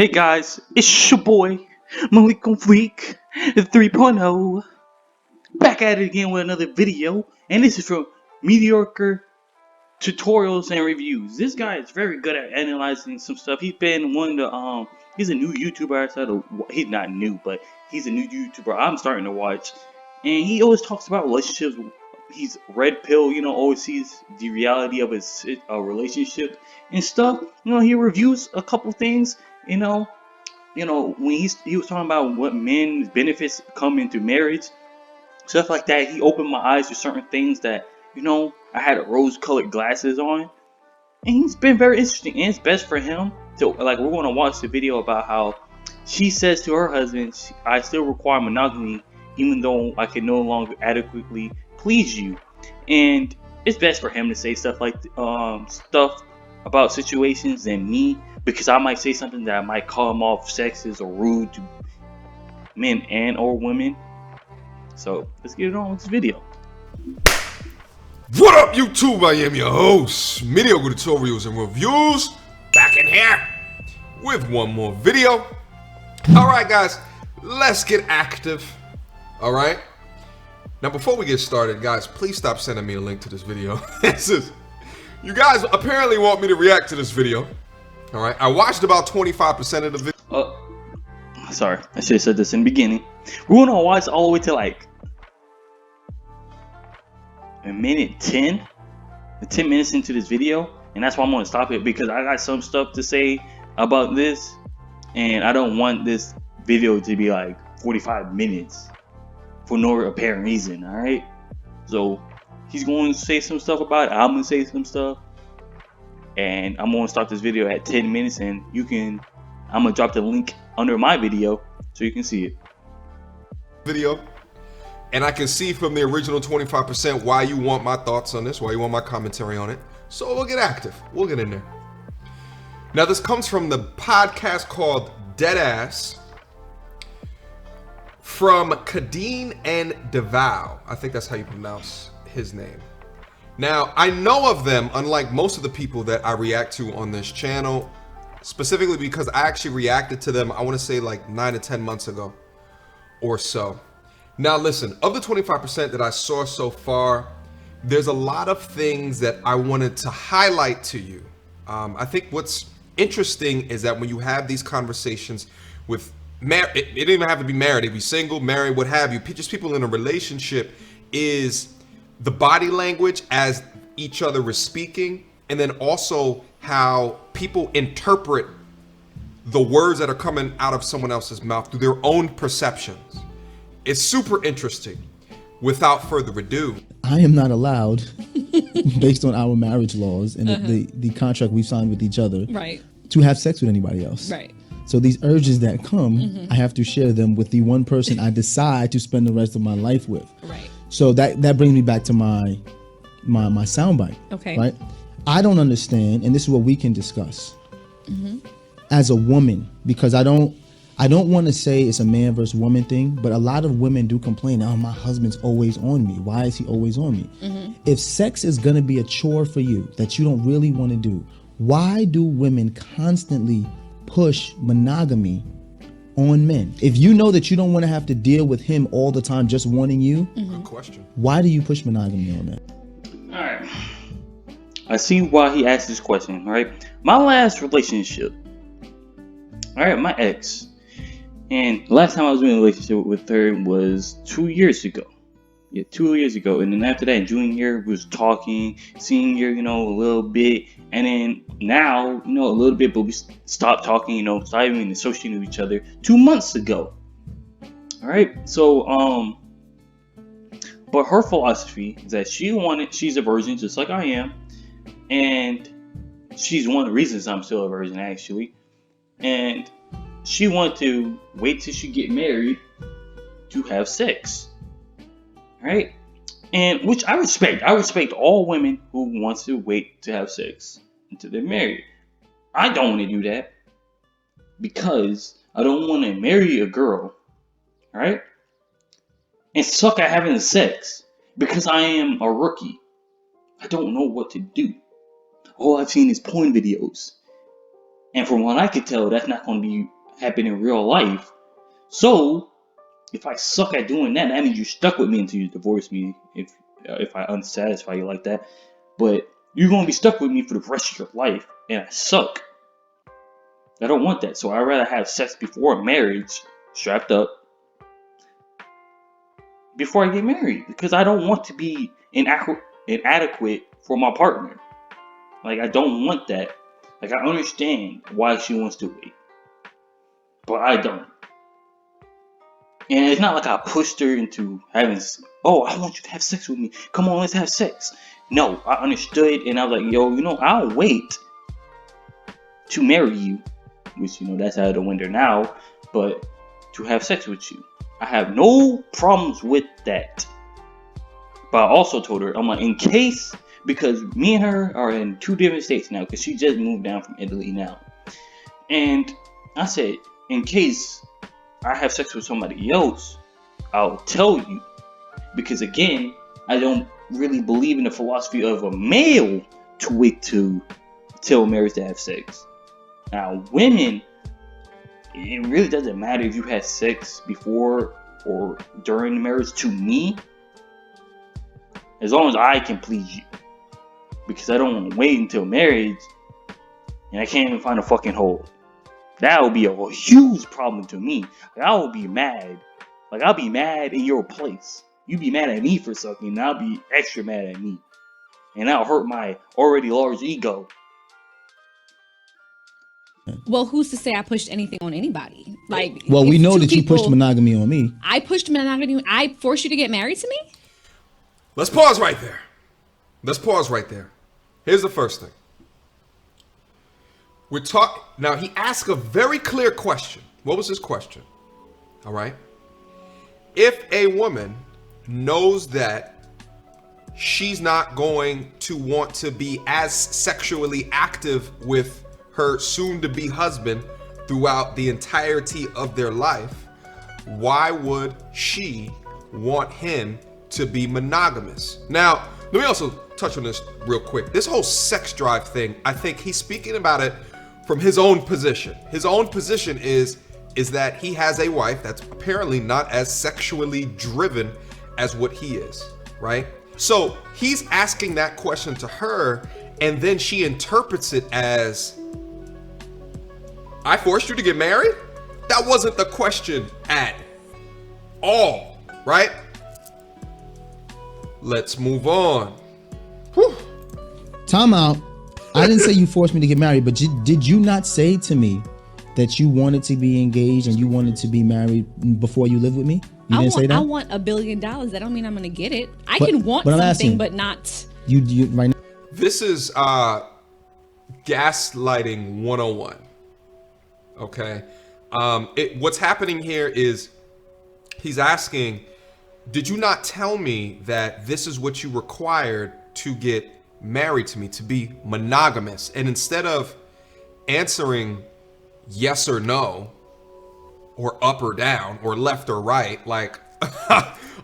Hey guys, it's your boy, Malik Reacts 3.0, back at it again with another video, and this is from Mediocre Tutorials and Reviews. This guy is very good at analyzing some stuff. He's been one of the, he's a new YouTuber, he's not new, but he's a new YouTuber I'm starting to watch, and he always talks about relationships. He's red pill, always sees the reality of his relationship and stuff. He reviews a couple things, you know, when he was talking about what men's benefits come into marriage, stuff like that. He opened my eyes to certain things that I had rose-colored glasses on, and he's been very interesting. And it's best for him to we're gonna watch the video about how she says to her husband, "I still require monogamy, even though I can no longer adequately please you," and it's best for him to say stuff like stuff about situations than me, because I might say something that might call him off sexist or rude to men and or women. So let's get it on with this video. What up, YouTube? I am your host, Mediocre Tutorials and Reviews, back in here with one more video. Alright guys, let's get active. Alright, now before we get started, guys, please stop sending me a link to this video. You guys apparently want me to react to this video. Alright, I watched about 25% of the video. Sorry, I should have said this in the beginning. We're gonna watch all the way to like a minute 10 minutes into this video, and that's why I'm gonna stop it, because I got some stuff to say about this, and I don't want this video to be like 45 minutes for no apparent reason. All right, so he's going to say some stuff about it, I'm gonna say some stuff, and I'm gonna start this video at 10 minutes, and I'm gonna drop the link under my video so you can see it. And I can see from the original 25% why you want my thoughts on this, why you want my commentary on it. So we'll get active. We'll get in there. Now this comes from the podcast called Deadass from Kadeen and DeVal. I think that's how you pronounce his name. Now I know of them, unlike most of the people that I react to on this channel, specifically because I actually reacted to them, I want to say like 9 to 10 months ago or so. Now listen, of the 25% that I saw so far, there's a lot of things that I wanted to highlight to you. I think what's interesting is that when you have these conversations with it didn't even have to be married, it could be single, married, what have you, just people in a relationship, is the body language as each other is speaking, and then also how people interpret the words that are coming out of someone else's mouth through their own perceptions. It's super interesting. Without further ado, I am not allowed, based on our marriage laws and the contract we've signed with each other, right, to have sex with anybody else. Right. So these urges that come, I have to share them with the one person I decide to spend the rest of my life with. Right. So that brings me back to my soundbite. Okay. Right. I don't understand, and this is what we can discuss as a woman, because I don't want to say it's a man versus woman thing, but a lot of women do complain, oh, my husband's always on me. Why is he always on me? If sex is going to be a chore for you that you don't really want to do, why do women constantly push monogamy on men? If you know that you don't want to have to deal with him all the time just wanting you, good question. Why do you push monogamy on men? All right, I see why he asked this question. All right, my last relationship, all right, my ex, and last time I was in a relationship with her was 2 years ago. Yeah, 2 years ago. And then after that, junior year, we was talking, senior year, a little bit. And then now, a little bit, but we stopped talking, stopped even associating with each other 2 months ago. All right. So, but her philosophy is that she's a virgin just like I am. And she's one of the reasons I'm still a virgin, actually. And she wanted to wait till she get married to have sex, right? And which I respect. I respect all women who wants to wait to have sex until they're married. I don't want to do that because I don't want to marry a girl, right? And suck at having sex because I am a rookie. I don't know what to do. All I've seen is porn videos. And from what I could tell, that's not going to be happen in real life. So, if I suck at doing that, that means you're stuck with me until you divorce me. If I unsatisfy you like that, but you're going to be stuck with me for the rest of your life, and I suck. I don't want that. So I'd rather have sex before marriage, strapped up, before I get married, because I don't want to be inadequate for my partner. Like, I don't want that. Like, I understand why she wants to wait, but I don't. And it's not like I pushed her into having, oh, I want you to have sex with me. Come on, let's have sex. No, I understood, and I was like, yo, I'll wait to marry you, which, that's out of the window now, but to have sex with you, I have no problems with that. But I also told her, I'm like, in case, because me and her are in 2 different states now, because she just moved down from Italy now. And I said, in case I have sex with somebody else, I'll tell you. Because again, I don't really believe in the philosophy of a male to wait till marriage to have sex. Now, women, it really doesn't matter if you had sex before or during the marriage to me, as long as I can please you. Because I don't want to wait until marriage and I can't even find a fucking hole. That would be a huge problem to me. Like, I would be mad. Like, I'll be mad in your place. You be mad at me for sucking, and I'll be extra mad at me. And that'll hurt my already large ego. Well, who's to say I pushed anything on anybody? Like, Well, we know two that you pushed people- monogamy on me. I pushed monogamy. I forced you to get married to me? Let's pause right there. Here's the first thing. Now, he asked a very clear question. What was his question? All right. If a woman knows that she's not going to want to be as sexually active with her soon-to-be husband throughout the entirety of their life, why would she want him to be monogamous? Now, let me also touch on this real quick. This whole sex drive thing, I think he's speaking about it from his own position. His own position is that he has a wife that's apparently not as sexually driven as what he is, right? So he's asking that question to her, and then she interprets it as, I forced you to get married? That wasn't the question at all, right? Let's move on. Whew. Time out. I didn't say you forced me to get married, but did you not say to me that you wanted to be engaged and you wanted to be married before you lived with me? You didn't say that? I want $1 billion. That don't mean I'm going to get it. I can want I'm something, asking, but not. You right now. This is gaslighting 101. Okay. What's happening here is he's asking, did you not tell me that this is what you required to get married to me, to be monogamous? And instead of answering yes or no, or up or down, or left or right, like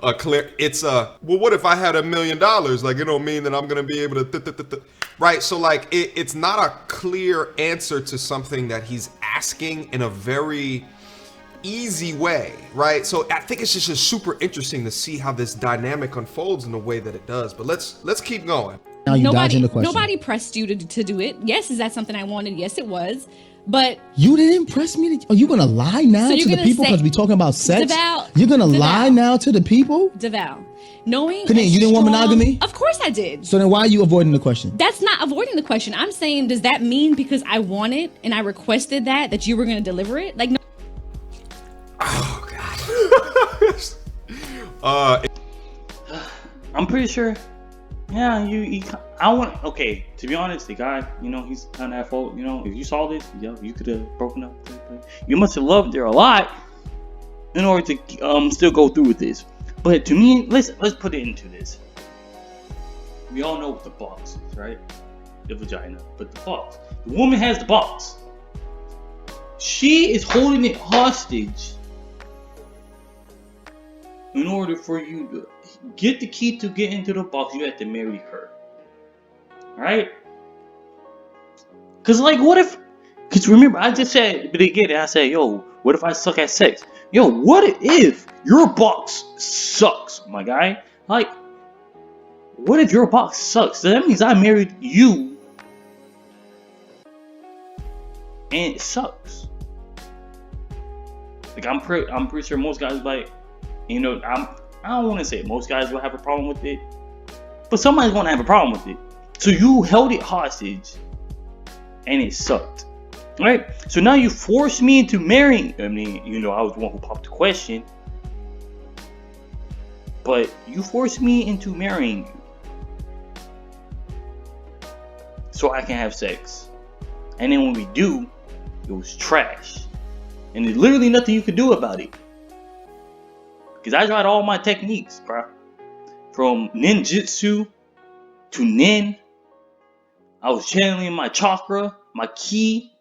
a clear, it's a, well, what if I had $1 million? Like, it don't mean that I'm gonna be able to, right? So like, it's not a clear answer to something that he's asking in a very easy way, right? So I think it's just super interesting to see how this dynamic unfolds in the way that it does. But let's keep going. Now you dodging the question. Nobody pressed you to do it. Yes, is that something I wanted? Yes, it was. But you didn't press me. Are you gonna lie now So to the people because we talking about sex? You're gonna lie now to the people? DeVal, knowing Kadeen, you didn't want monogamy? Of course I did. So then why are you avoiding the question? That's not avoiding the question. I'm saying, does that mean because I want it and I requested that you were going to deliver it? Like, no. Oh God. I'm pretty sure. Yeah, I want. Okay, to be honest, the guy, he's kind of at fault. If you saw this, you could have broken up. You must have loved her a lot in order to still go through with this. But to me, let's put it into this. We all know what the box is, right? The vagina, but the box. The woman has the box. She is holding it hostage in order for you to get the key to get into the box. You have to marry her, right? Because Because remember, I just said at the beginning, I said, yo, what if I suck at sex? Yo, what if your box sucks, my guy? Like, what if your box sucks? So that means I married you and it sucks. Like, I'm pretty sure most guys, like, you know, I don't want to say most guys will have a problem with it, but somebody's going to have a problem with it. So you held it hostage and it sucked. Right? So now you forced me into marrying. I mean, you know, I was the one who popped the question. But you forced me into marrying you. So I can have sex. And then when we do, it was trash. And there's literally nothing you could do about it. Because I tried all my techniques, bro. From ninjutsu to nin. I was channeling my chakra, my ki.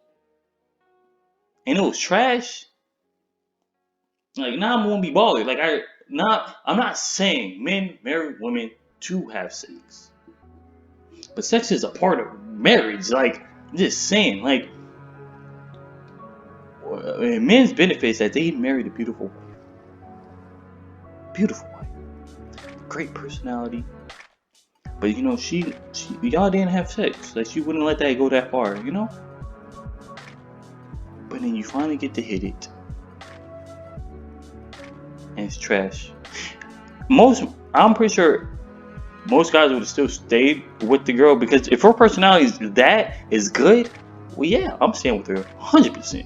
And it was trash. Like, now I'm gonna be bothered. Like, I'm not saying men marry women to have sex, but sex is a part of marriage. Like, I'm just saying, like, men's benefits that they married a beautiful wife, great personality. But you know, y'all didn't have sex. Like, she wouldn't let that go that far, you know. But then you finally get to hit it, and it's trash. I'm pretty sure most guys would have still stayed with the girl, because if her personality is good, well, yeah, I'm staying with her 100%.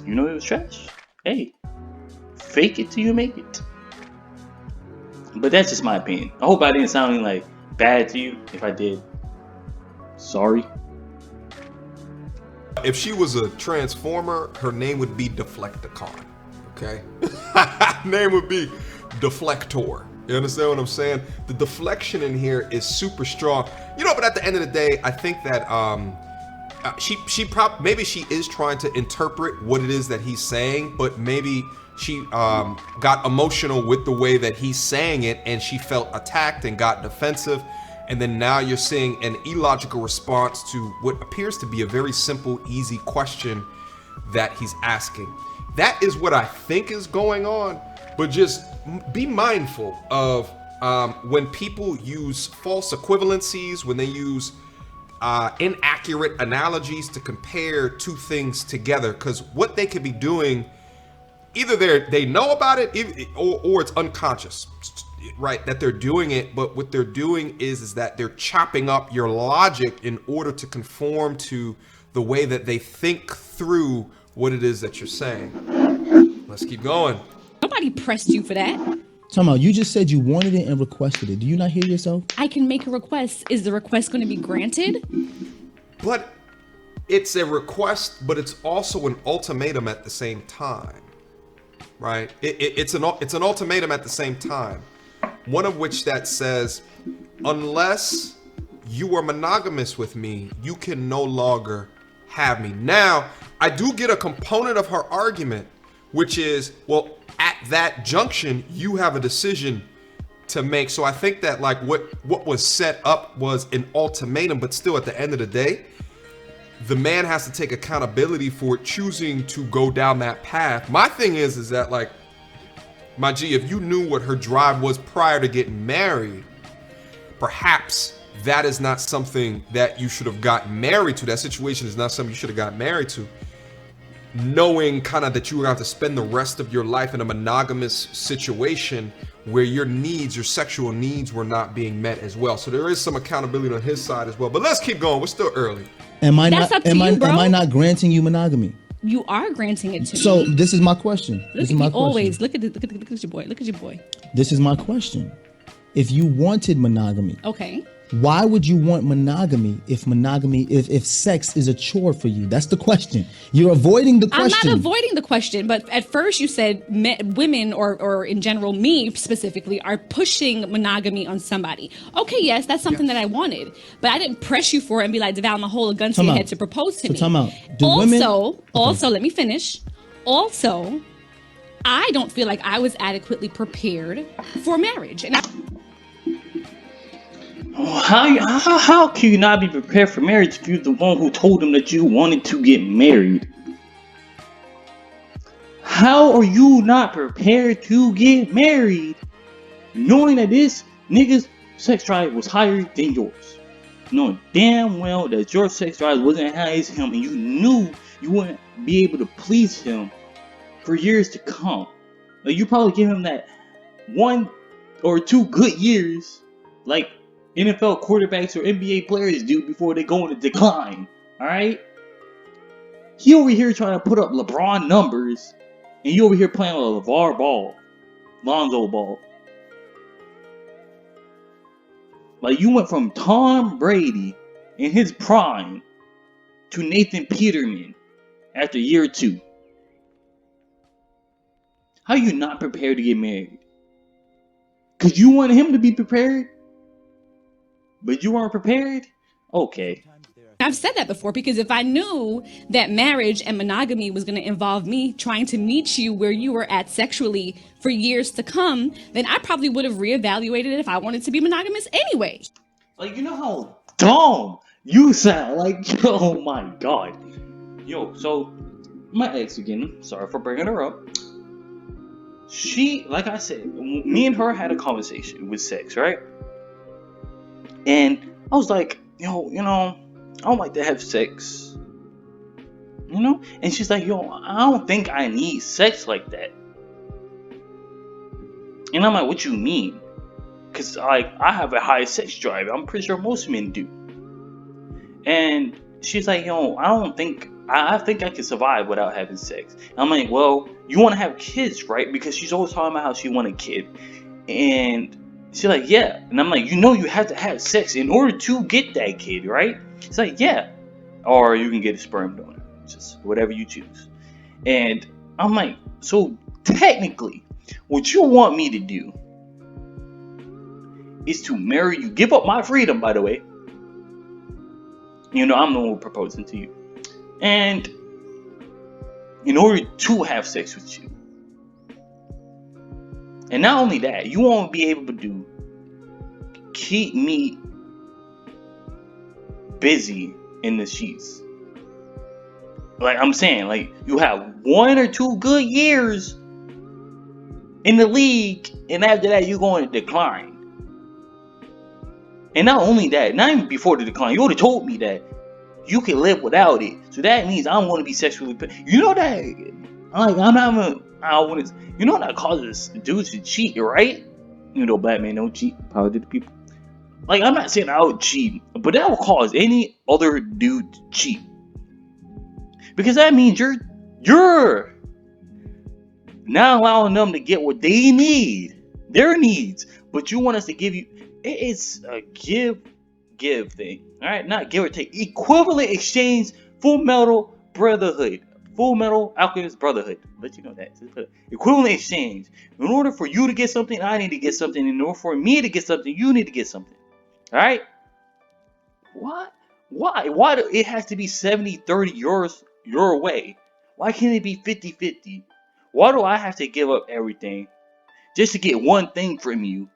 You know, it was trash. Hey, fake it till you make it. But that's just my opinion. I hope I didn't sound like bad to you. If I did, sorry. If she was a transformer, her name would be Deflecticon. Okay? Name would be Deflector. You understand what I'm saying? The deflection in here is super strong. You know, but at the end of the day, I think that maybe she is trying to interpret what it is that he's saying, but maybe she got emotional with the way that he's saying it, and she felt attacked and got defensive. And then now you're seeing an illogical response to what appears to be a very simple, easy question that he's asking. That is what I think is going on. But just be mindful of when people use false equivalencies, when they use inaccurate analogies to compare two things together, because what they could be doing, either they know about it, or it's unconscious, right, that they're doing it. But what they're doing is that they're chopping up your logic in order to conform to the way that they think through what it is that you're saying. Let's keep going. Nobody pressed you for that. Talking about, you just said you wanted it and requested it. Do you not hear yourself? I can make a request. Is the request going to be granted? But it's a request, but it's also an ultimatum at the same time, right? It's an ultimatum at the same time. One of which that says, unless you are monogamous with me, you can no longer have me. Now, I do get a component of her argument, which is, well, at that junction, you have a decision to make. So I think that, like, what was set up was an ultimatum, but still at the end of the day, the man has to take accountability for choosing to go down that path. My thing is that, like, my G, if you knew what her drive was prior to getting married, perhaps that is not something that you should have gotten married to. That situation is not something you should have gotten married to, knowing kind of that you were going to have to spend the rest of your life in a monogamous situation where your needs, your sexual needs, were not being met as well. So there is some accountability on his side as well. But let's keep going. We're still early. Am I not granting you monogamy? You are granting it to me. So this is my question. Look at your boy. Look at your boy. This is my question. If you wanted monogamy, okay, why would you want monogamy if sex is a chore for you? That's the question. You're avoiding the question. I'm not avoiding the question, but at first you said women, or in general me specifically, are pushing monogamy on somebody. Okay, yes, that's something that I wanted, but I didn't press you for it and be like, DeVal, I'm gonna hold a gun to your head to propose to me. Time out. Also, let me finish. Also, I don't feel like I was adequately prepared for marriage, and How can you not be prepared for marriage if you're the one who told him that you wanted to get married? How are you not prepared to get married, knowing that this nigga's sex drive was higher than yours? Knowing damn well that your sex drive wasn't as high as him, and you knew you wouldn't be able to please him for years to come. Like, you probably give him that 1 or 2 good years, like NFL quarterbacks or NBA players do before they go into decline. Alright? He over here trying to put up LeBron numbers, and you over here playing with LeVar Ball, Lonzo Ball. Like, you went from Tom Brady in his prime to Nathan Peterman after year 2. How are you not prepared to get married? Because you want him to be prepared, but you weren't prepared? Okay. I've said that before, because if I knew that marriage and monogamy was going to involve me trying to meet you where you were at sexually for years to come, then I probably would have reevaluated it if I wanted to be monogamous anyway. Like, you know how dumb you sound? Like, oh my god. Yo, so, my ex again, sorry for bringing her up. She, like I said, me and her had a conversation with sex, right? And I was like, yo, you know, I don't like to have sex, you know? And she's like, yo, I don't think I need sex like that. And I'm like, what you mean? Because I have a high sex drive. I'm pretty sure most men do. And she's like, yo, I think I can survive without having sex. And I'm like, well, you want to have kids, right? Because she's always talking about how she want a kid. And she's like, yeah. And I'm like, you know you have to have sex in order to get that kid, right? She's like, yeah. Or you can get a sperm donor. Just whatever you choose. And I'm like, so technically, what you want me to do is to marry you. Give up my freedom, by the way. You know, I'm the one proposing to you. And in order to have sex with you. And not only that, you won't be able to keep me busy in the sheets. Like I'm saying, like, you have 1 or 2 good years in the league, and after that you're going to decline. And not only that, not even before the decline, you already told me that you can live without it. So that means I'm going to be sexually. You know that, like, you know that causes dudes to cheat, right? You know, black men don't cheat. Power to the people. Like, I'm not saying I would cheat, but that will cause any other dude to cheat. Because that means you're not allowing them to get what they need, their needs, but you want us to give you. It's a give thing, all right? Not give or take. Equivalent exchange, Full Metal Brotherhood, Full Metal Alchemist Brotherhood. Let you know that equivalent exchange. In order for you to get something, I need to get something. In order for me to get something, you need to get something. All right? What? Why do it has to be 70-30 your way? Why can't it be 50-50? Why do I have to give up everything just to get one thing from you?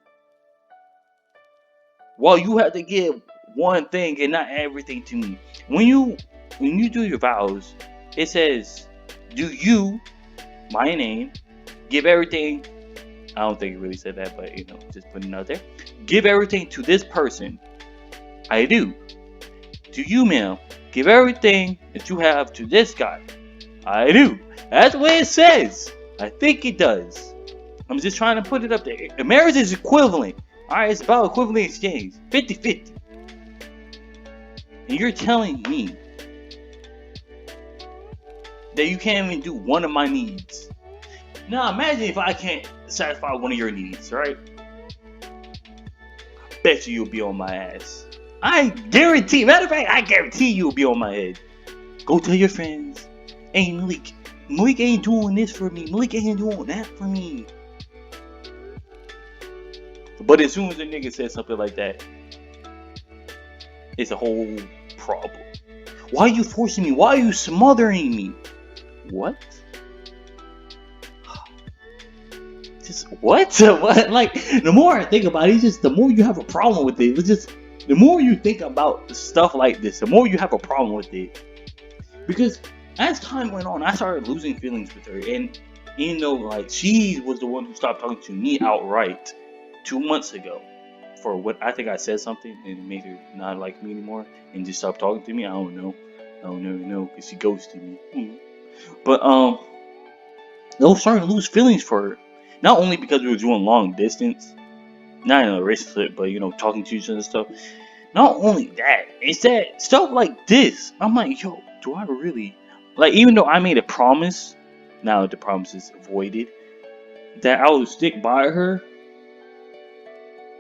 While you have to give one thing and not everything to me. When you do your vows, it says, do you, my name, give everything. I don't think it really said that, but you know, just putting it out there. Give everything to this person. I do. Do you, ma'am, give everything that you have to this guy. I do. That's what it says. I think it does. I'm just trying to put it up there. Marriage is equivalent. Alright, it's about equivalent exchange. 50-50. And you're telling me that you can't even do one of my needs. Now imagine if I can't satisfy one of your needs, right? I bet you you'll be on my ass. I guarantee, matter of fact, I guarantee you'll be on my head. Go tell your friends, hey Malik ain't doing this for me. Malik ain't doing that for me. But as soon as a nigga says something like that, it's a whole problem. Why are you forcing me? Why are you smothering me? What? Just what? What? Like, the more I think about it, it's just the more you have a problem with it. It's just, the more you think about stuff like this, the more you have a problem with it. Because as time went on, I started losing feelings with her, and like she was the one who stopped talking to me outright 2 months ago. For what I think I said something and it made her not like me anymore and just stopped talking to me. I don't know because she ghosted me. But I was starting to lose feelings for her. Not only because we were doing long distance, not in a relationship, but talking to each other and stuff. Not only that, it's that stuff like this. I'm like, yo, do I really like? Even though I made a promise, now the promise is voided, that I would stick by her.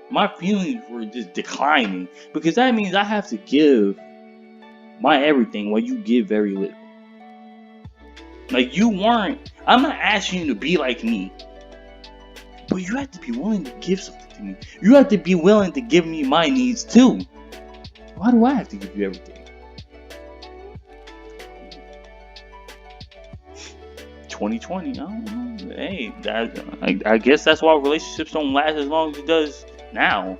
My feelings were just declining because that means I have to give my everything while you give very little. Like I'm not asking you to be like me, but you have to be willing to give something to me. You have to be willing to give me my needs too. Why do I have to give you everything? 2020, I don't know. Hey, I guess that's why relationships don't last as long as it does now.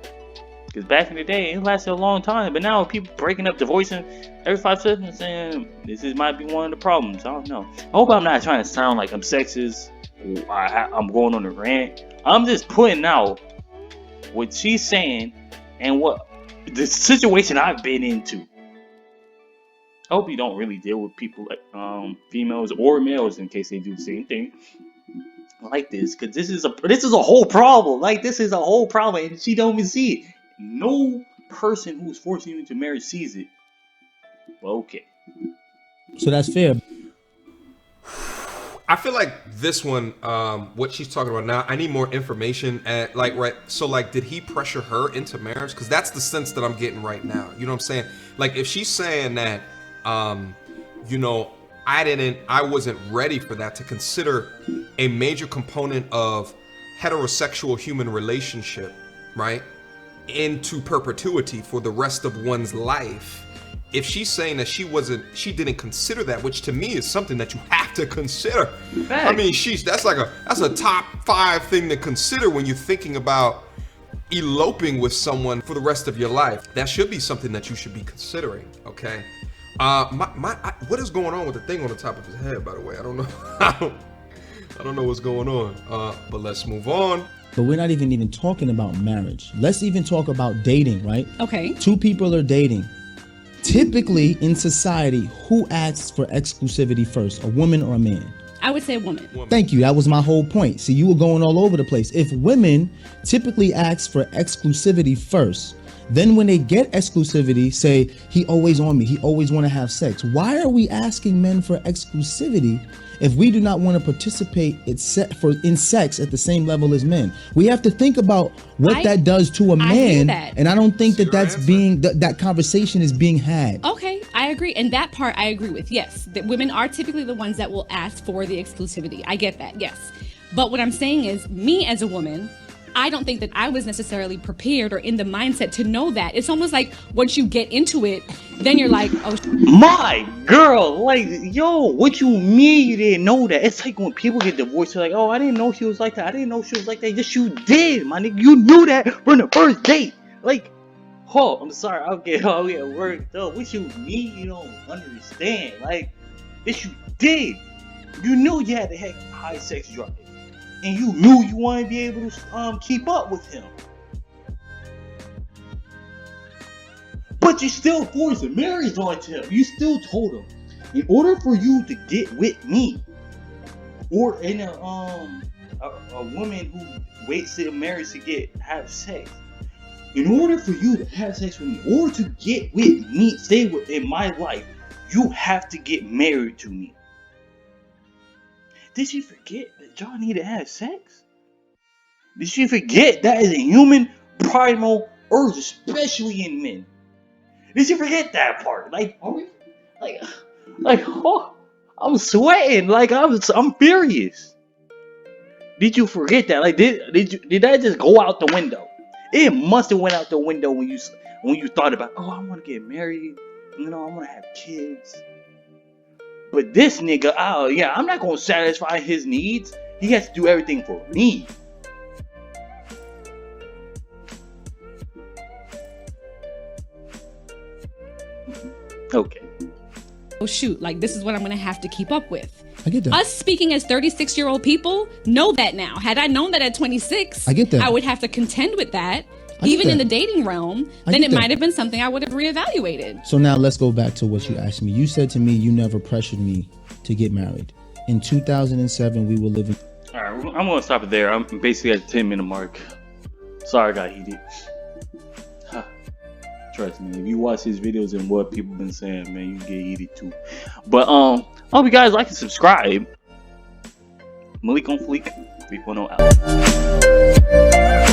Because back in the day, it lasted a long time. But now people breaking up, divorcing every 5 seconds, saying might be one of the problems. I don't know. I hope I'm not trying to sound like I'm sexist. Or I'm going on a rant. I'm just putting out what she's saying and what the situation I've been into. I hope you don't really deal with people like females or males in case they do the same thing like this, because this is a whole problem. Like, this is a whole problem, and she don't even see it. No person who's forcing you into marriage sees it. Well, okay. So that's fair. I feel like this one, what she's talking about now, I need more information. Did he pressure her into marriage? Because that's the sense that I'm getting right now. You know what I'm saying? Like, if she's saying that, I wasn't ready for that to consider a major component of heterosexual human relationship, right? Into perpetuity for the rest of one's life. If she's saying that she didn't consider that, which to me is something that you have to consider. Fact. I mean, that's a top 5 thing to consider when you're thinking about eloping with someone for the rest of your life. That should be something that you should be considering. Okay. What is going on with the thing on the top of his head? By the way, I don't know. I don't know what's going on. But let's move on. But we're not even talking about marriage. Let's even talk about dating, right? Okay. 2 people are dating. Typically in society, who asks for exclusivity first, a woman or a man? I would say a woman. Thank you. That was my whole point. See, you were going all over the place. If women typically ask for exclusivity first, then when they get exclusivity, say, he always on me, he always want to have sex. Why are we asking men for exclusivity if we do not want to participate in sex at the same level as men? We have to think about what that does to a man. And I don't think that conversation is being had. Okay, I agree. And that part I agree with. Yes, that women are typically the ones that will ask for the exclusivity. I get that. Yes. But what I'm saying is, me as a woman, I don't think that I was necessarily prepared or in the mindset to know that. It's almost like once you get into it, then you're like, oh, my girl, like, yo, what you mean you didn't know that? It's like when people get divorced, they're like, oh, I didn't know she was like that. I didn't know she was like that. Yes, you did, my nigga. You knew that from the first date. Like, oh, I'm sorry, I'll get worked up. What you mean you don't understand? Like, yes, you did. You knew you had to have high sex drive. And you knew you wanted to be able to keep up with him. But you still forced a marriage onto him. You still told him, in order for you to get with me, or in a woman who waits till marriage to have sex, in order for you to have sex with me, or to get with me, stay in my life, you have to get married to me. Did she forget that y'all need to have sex? Did she forget that is a human primal urge, especially in men? Did she forget that part? Oh, I'm sweating. Like, I'm furious. Did you forget that? Like, did that just go out the window? It must have went out the window when you thought about, oh, I want to get married. I want to have kids. But this nigga, I'm not going to satisfy his needs. He has to do everything for me. Okay. Oh shoot, like this is what I'm gonna have to keep up with. I get that. Us speaking as 36-year-old people know that now. Had I known that at 26, I get that. I would have to contend with that. I get Even in that. the dating realm, I then get it that. might have been something I would have reevaluated. So now let's go back to what you asked me. You said to me you never pressured me to get married. In 2007, we were living. All right, I'm gonna stop it there. I'm basically at the 10-minute mark. Sorry, I got heated. Huh. Trust me, if you watch his videos and what people been saying, man, you get heated too. But I hope you guys like and subscribe. Malik on Fleek 3.0 out.